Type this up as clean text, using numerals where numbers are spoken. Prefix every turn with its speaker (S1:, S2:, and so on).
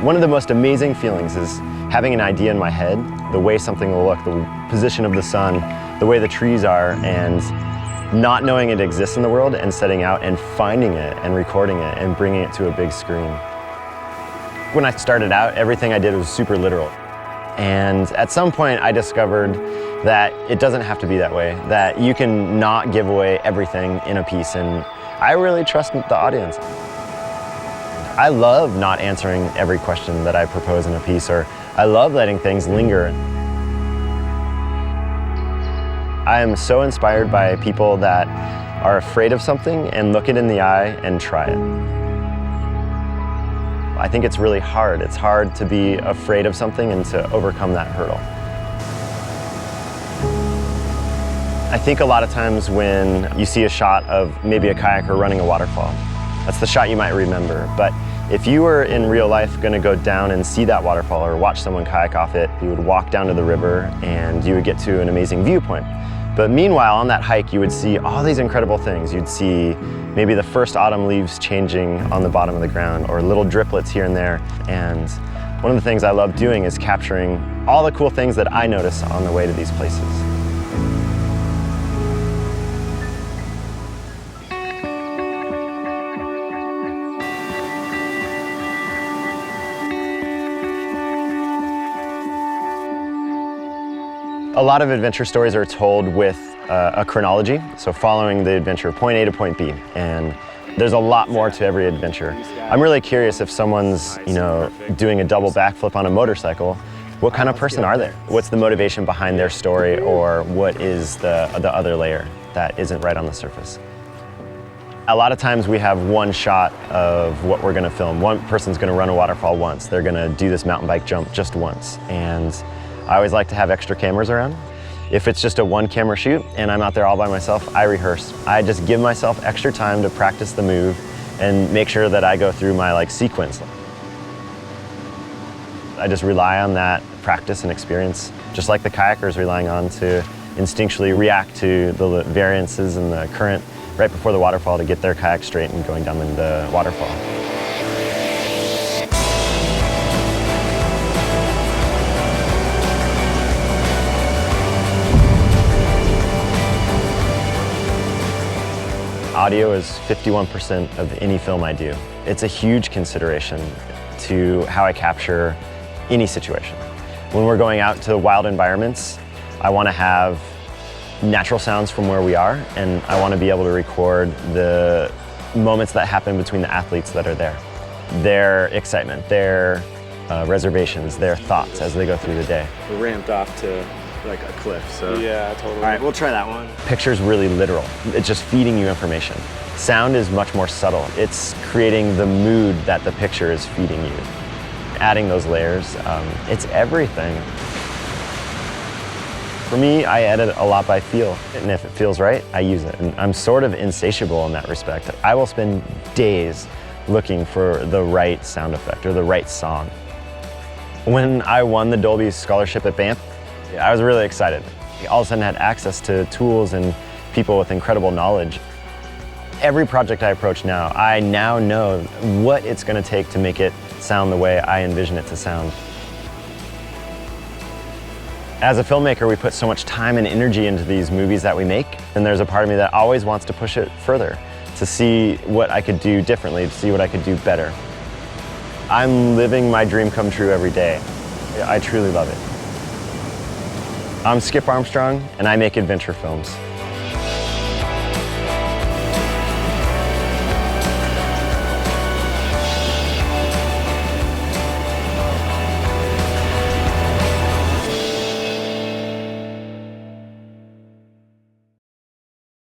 S1: One of the most amazing feelings is having an idea in my head, the way something will look, the position of the sun, the way the trees are, and not knowing it exists in the world and setting out and finding it and recording it and bringing it to a big screen. When I started out, everything I did was super literal. And at some point I discovered that it doesn't have to be that way, that you can not give away everything in a piece, and I really trust the audience. I love not answering every question that I propose in a piece, or I love letting things linger. I am so inspired by people that are afraid of something and look it in the eye and try it. I think it's really hard. It's hard to be afraid of something and to overcome that hurdle. I think a lot of times when you see a shot of maybe a kayaker running a waterfall, that's the shot you might remember. But if you were in real life going to go down and see that waterfall or watch someone kayak off it, you would walk down to the river and you would get to an amazing viewpoint. But meanwhile, on that hike, you would see all these incredible things. You'd see maybe the first autumn leaves changing on the bottom of the ground, or little driplets here and there. And one of the things I love doing is capturing all the cool things that I notice on the way to these places. A lot of adventure stories are told with a chronology, so following the adventure, point A to point B, and there's a lot more to every adventure. I'm really curious if someone's, doing a double backflip on a motorcycle, what kind of person are they? What's the motivation behind their story, or what is the other layer that isn't right on the surface? A lot of times we have one shot of what we're gonna film. One person's gonna run a waterfall once, they're gonna do this mountain bike jump just once, and I always like to have extra cameras around. If it's just a one camera shoot and I'm out there all by myself, I rehearse. I just give myself extra time to practice the move and make sure that I go through my sequence. I just rely on that practice and experience, just like the kayakers relying on to instinctually react to the variances in the current right before the waterfall to get their kayak straight and going down the waterfall. Audio is 51% of any film I do. It's a huge consideration to how I capture any situation. When we're going out to wild environments, I want to have natural sounds from where we are, and I want to be able to record the moments that happen between the athletes that are there. Their excitement, their reservations, their thoughts as they go through the day.
S2: We're ramped off to a cliff, so.
S3: Yeah, totally.
S2: All right, we'll try that one.
S1: Picture's really literal. It's just feeding you information. Sound is much more subtle. It's creating the mood that the picture is feeding you. Adding those layers, it's everything. For me, I edit a lot by feel, and if it feels right, I use it. And I'm sort of insatiable in that respect. I will spend days looking for the right sound effect or the right song. When I won the Dolby scholarship at Banff, I was really excited. All of a sudden I had access to tools and people with incredible knowledge. Every project I approach now, I now know what it's going to take to make it sound the way I envision it to sound. As a filmmaker, we put so much time and energy into these movies that we make, and there's a part of me that always wants to push it further, to see what I could do differently, to see what I could do better. I'm living my dream come true every day. I truly love it. I'm Skip Armstrong, and I make adventure films.